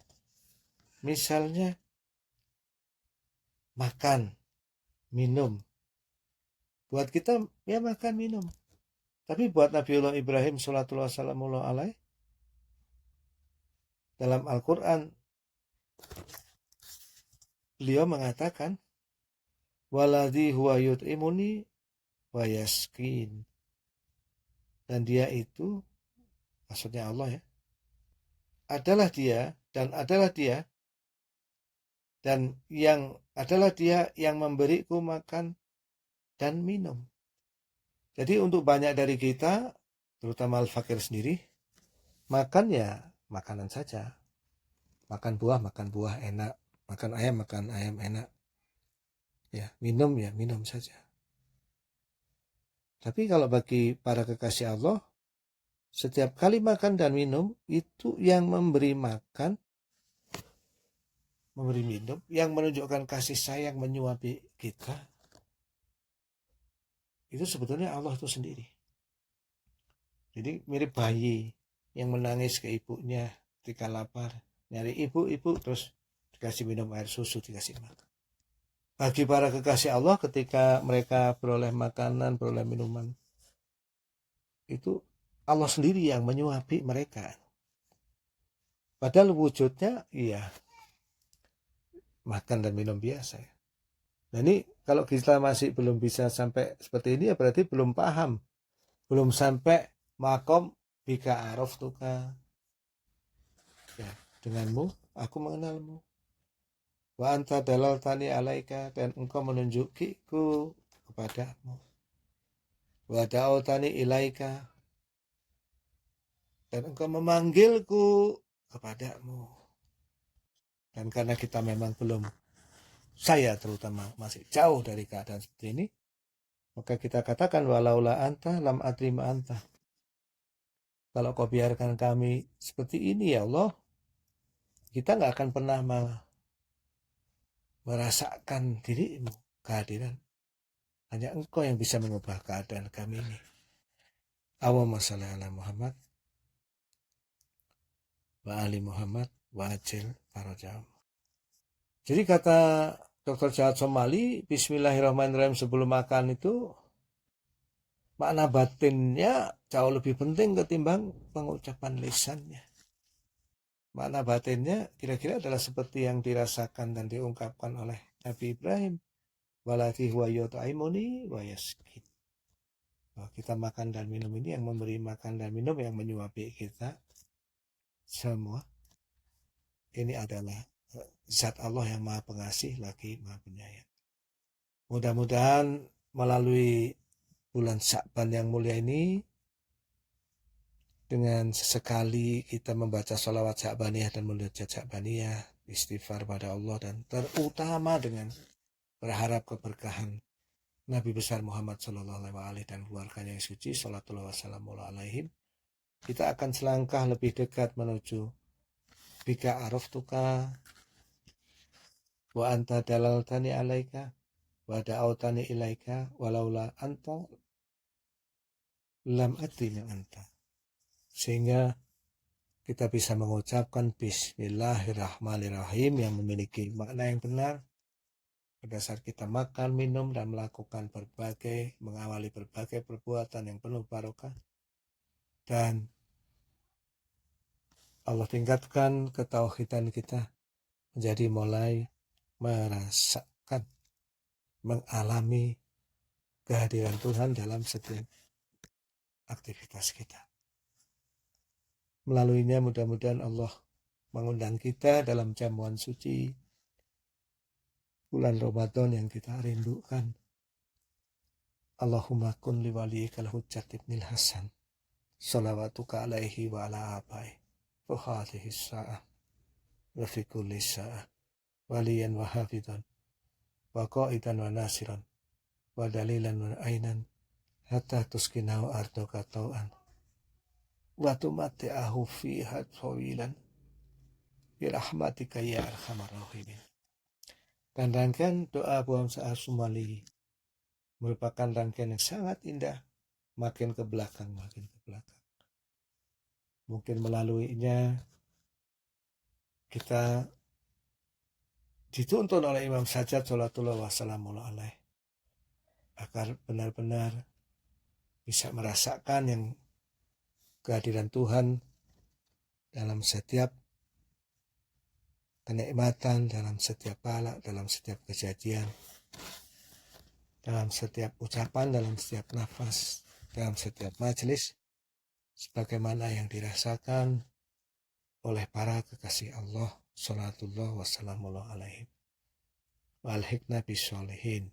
Misalnya makan, minum. Buat kita ya makan, minum. Tapi buat Nabiullah Ibrahim salatullah salamullah alaih, dalam Al-Quran beliau mengatakan, waladhi huwa yut'imuni wa yaskin. Dan dia itu, maksudnya Allah ya, adalah dia dan yang adalah dia yang memberiku makan dan minum. Jadi untuk banyak dari kita, terutama al-fakir sendiri, makan ya makanan saja. Makan buah enak. Makan ayam enak. Ya, minum saja. Tapi kalau bagi para kekasih Allah, setiap kali makan dan minum, itu yang memberi makan, memberi minum, yang menunjukkan kasih sayang, menyuapi kita, itu sebetulnya Allah itu sendiri. Jadi mirip bayi yang menangis ke ibunya ketika lapar, nyari ibu terus dikasih minum air susu, dikasih makan. Bagi para kekasih Allah, ketika mereka beroleh makanan, beroleh minuman, itu Allah sendiri yang menyuapi mereka. Padahal wujudnya iya makan dan minum biasa ya. Nah, ini kalau kita masih belum bisa sampai seperti ini, ya berarti belum paham, belum sampai makom bika arof tuka, ya, denganmu aku mengenalmu, wa anta dalal tani alaika, dan engkau menunjukiku kepadamu, wa da'au tani ilaika, dan engkau memanggilku kepadamu. Dan karena kita memang belum, saya terutama masih jauh dari keadaan seperti ini, maka kita katakan walaula anta lam atrima anta. Kalau kau biarkan kami seperti ini ya Allah, kita nggak akan pernah merasakan dirimu, kehadiran. Hanya engkau yang bisa mengubah keadaan kami ini. Allahumma sholli ala Muhammad wa ali Muhammad wa ajil farajahum. Jadi kata Dr. Jahad Somali, bismillahirrahmanirrahim sebelum makan itu, makna batinnya jauh lebih penting ketimbang pengucapan lisannya. Makna batinnya kira-kira adalah seperti yang dirasakan dan diungkapkan oleh Nabi Ibrahim. Waladhi huwa yut'imuni wa yaskin. Kita makan dan minum ini, yang memberi makan dan minum, yang menyuapi kita semua. Ini adalah zat Allah yang maha pengasih lagi maha penyayang. Mudah-mudahan melalui bulan Sya'ban yang mulia ini, dengan sesekali kita membaca sholawat Sya'baniyah dan munajat Sya'baniyah, istighfar pada Allah, dan terutama dengan berharap keberkahan Nabi besar Muhammad sallallahu alaihi dan keluarganya yang suci, salatullah wassalamualaikum alaihim, kita akan selangkah lebih dekat menuju bika araftuka wa anta dalaltani alaika wa da'autani ilaika walaula anta lam atina anta. Sehingga kita bisa mengucapkan bismillahirrahmanirrahim yang memiliki makna yang benar, pada saat kita makan, minum, dan mengawali berbagai perbuatan yang penuh barokah. Dan Allah tingkatkan ketauhidan kita menjadi mulai merasakan, mengalami kehadiran Tuhan dalam setiap aktivitas kita. Melaluinya mudah-mudahan Allah mengundang kita dalam jamuan suci bulan Ramadan yang kita rindukan. Allahumma kun liwaliyikal hujjat ibnil Hasan salawatuka alaihi wa ala abai wa hadhihi sa'ah wa fi kulli sa'ah waliyan wa hafidhan wa qa'idan wa nasiran wa dalilan wa ainan hatta tuskinahu ardoka tau'an wa tumati'ahu fiha tawilan birahmatika ya arhamar rahimin. Dan rangkaian doa Abu Hamzah As-Sumali merupakan rangkaian yang sangat indah, makin ke belakang. Mungkin melaluinya kita dituntun oleh Imam Sajjad Salatullah wassalamu alaih agar benar-benar bisa merasakan yang kehadiran Tuhan dalam setiap kenikmatan, dalam setiap pahala, dalam setiap kejadian, dalam setiap ucapan, dalam setiap nafas, dalam setiap majelis, sebagaimana yang dirasakan oleh para kekasih Allah salatullah wassalamu alaihim wa alhiqna bisolihin.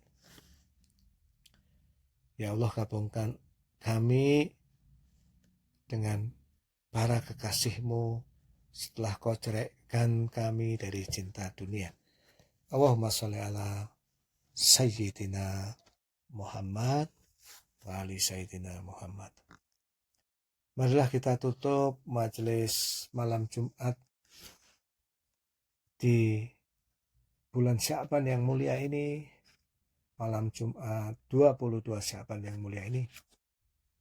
Ya Allah, gabungkan kami dengan para kekasih-Mu setelah Kau ceraikan kami dari cinta dunia. Allahumma sholli ala Sayyidina Muhammad wa ali Sayyidina Muhammad. Marilah kita tutup majelis malam Jumat di bulan Sya'ban yang mulia ini, malam Jumat 22 Sya'ban yang mulia ini,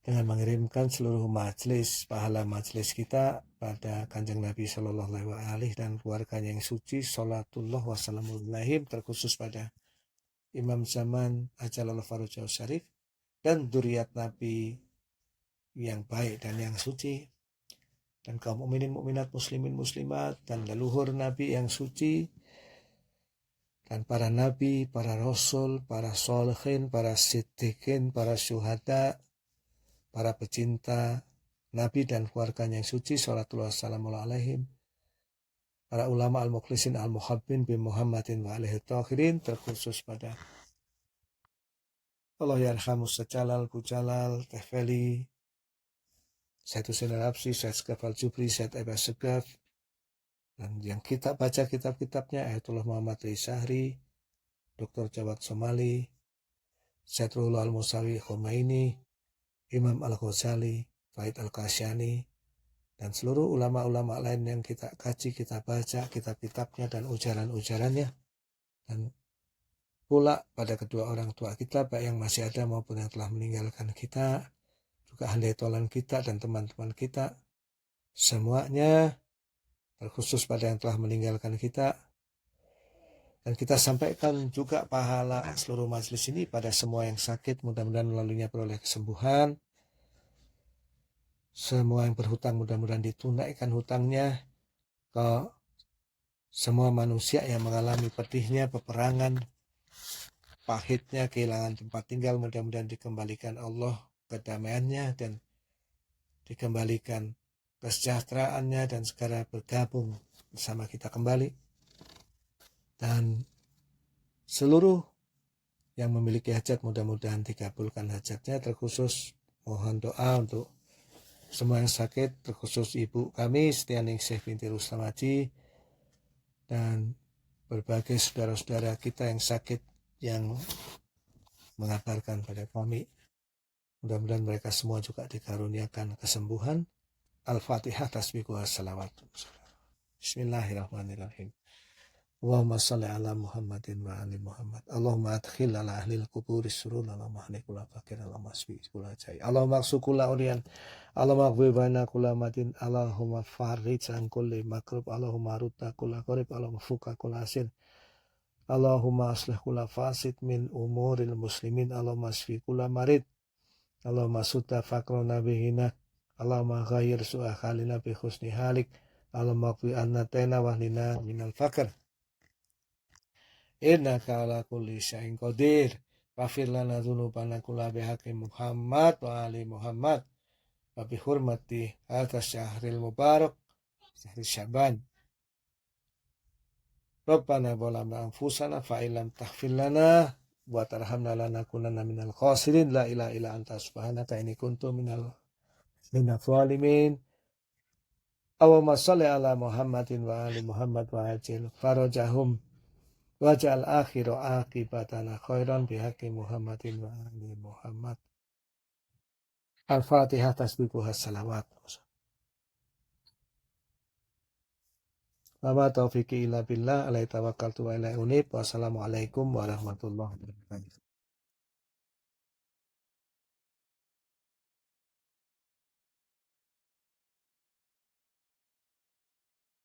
dengan mengirimkan seluruh majelis, pahala majelis kita pada Kanjeng Nabi Sallallahu Alaihi dan keluarganya yang suci, salatullah wassalamu alaihim, terkhusus pada Imam Zaman Ajalallah Farujah Syarif dan dzurriat Nabi yang baik dan yang suci, dan kaum mukminin mukminat, muslimin muslimat, dan leluhur Nabi yang suci, dan para nabi, para rasul, para sholihin, para siddiqin, para syuhada, para pecinta Nabi dan keluarganya yang suci, salatullah wassalamu alaihim, para ulama al-mukhlisin al-muhabbin bi Muhammadin wa alihi tahirin, terkhusus pada Allah yarhamus sejalal bujalal Tefeli, Syed Husain Al-Habsyi, Syed Segaf Al-Jubri, Syed Abbas Segaf, dan yang kita baca kitab-kitabnya Ayatullah Muhammad Risyahri, Dr. Jawad Somali, Syed Ruhullah Al-Musawi Khomeini, Imam Al-Ghazali, Faid Al-Qasyani, dan seluruh ulama-ulama lain yang kita kaji, kita baca kitab-kitabnya dan ujaran-ujarannya, dan pula pada kedua orang tua kita, baik yang masih ada maupun yang telah meninggalkan kita, juga handai tolan kita dan teman-teman kita, semuanya terkhusus pada yang telah meninggalkan kita. Dan kita sampaikan juga pahala seluruh majelis ini pada semua yang sakit, mudah-mudahan melaluinya peroleh kesembuhan. Semua yang berhutang mudah-mudahan ditunaikan hutangnya. Ke semua manusia yang mengalami pedihnya peperangan, pahitnya kehilangan tempat tinggal, mudah-mudahan dikembalikan Allah kedamaiannya dan dikembalikan kesejahteraannya dan segera bergabung bersama kita kembali. Dan seluruh yang memiliki hajat mudah-mudahan dikabulkan hajatnya, terkhusus mohon doa untuk semua yang sakit, terkhusus ibu kami Setianingsih binti Rustam Haji dan berbagai saudara-saudara kita yang sakit yang mengabarkan pada kami. Mudah-mudahan mereka semua juga dikaruniakan kesembuhan. Al-Fatihah, tasbih wa salawat. Bismillahirrahmanirrahim. Allahumma salli ala Muhammadin wa ali Muhammad. Allahumma adkhil ala ahlil kuburi surun, Allahumma hanikula fakir, Allahumma asbi kula jai, Allahumma aksukula urian, Allahumma aghwibana kula madin, Allahumma farij an kulli makrub, Allahumma rutta kula qorib, Allahumma fuka kula asir, Allahumma aslih kula fasid min umuril muslimin. Allahumma asfi kula marid. Allahumma sutta fakrona bihina. Allahumma ghayyir su'a khalina bi husni halik. Allahumma qwi anna tena wahlina minal fakr. Innaka ala kulli syai'in qadir. Wafir lana dzunubana kula bihaqi Muhammad wa ali Muhammad. Wa bihurmati hadha syahril mubarak syahri Syaban. Rabbana zalamna anfusana fa illam taghfir lana wa tarhamna lanakunanna minal khasirin. La ilaha illa anta subhanaka inni kuntu minal zalimin. Allahumma shalli ala Muhammadin wa ali Muhammad wa ajil farajahum waj'al akhiru aqibatana khairan bihaqqi Muhammadin wa ali Muhammad. Al-Fatihah tasbiquha salawat. Wa ma taufiqi illa billah alaihi tawakkaltu wa ilaihi unib. Wassalamualaikum warahmatullahi wabarakatuh.